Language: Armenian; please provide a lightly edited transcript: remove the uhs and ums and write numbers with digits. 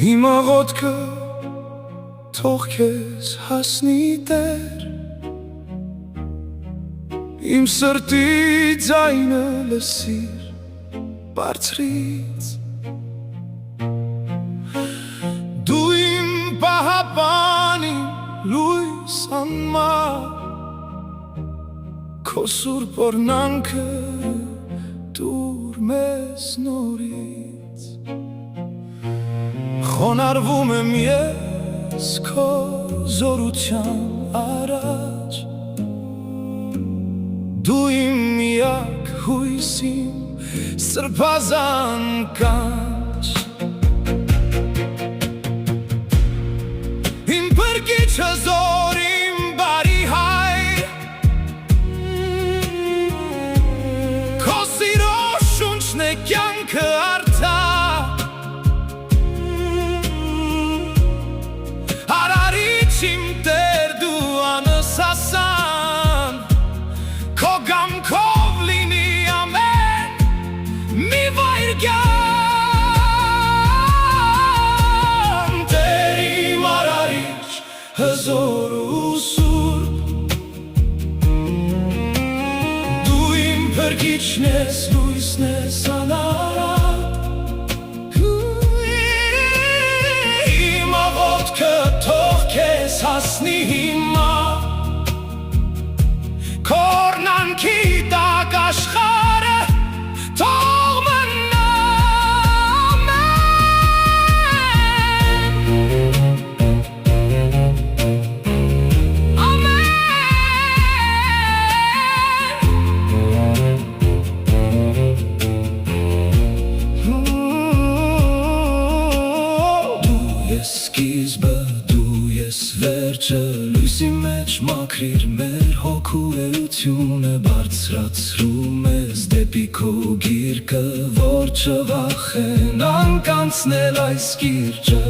Հիմա ոտքը թող քեզ հասնի Տեր, իմ սրտի ձայնը լսիր բարձրից, դու իմ պահապանին լույս անմար, քո սուրբ օրհնանքը տուր մեզ նորից, խոնարհվում եմ ես քո զորության առաջ, դու իմ միակ հույսին սրբազան կանչ, իմ փրկիչը զոր, իմ բարի հայր, քո սիրո շունչն է կյանքը արդար, Արարիչ իմ Տեր դու անսասան, քո կամքով լինի ամեն մի վայրկյան, Տեր իմ արարիչ, հզոր ու սուրբ, դու իմ փրկիչն ես, լույսն ես անարատ, իմ ոտքը թող քեզ հասնի հիմա, քո օրհնանքի տակ աշխարհը թող մնա, ամեն, դու ես սկիզբը, դու ես վերջը, լույսի մեջ մաքրիր մեր հոգու էությունը, բարձրացրում ես դեպի քո գիրկը, որ չվախենանք անցնել այս կիրճը։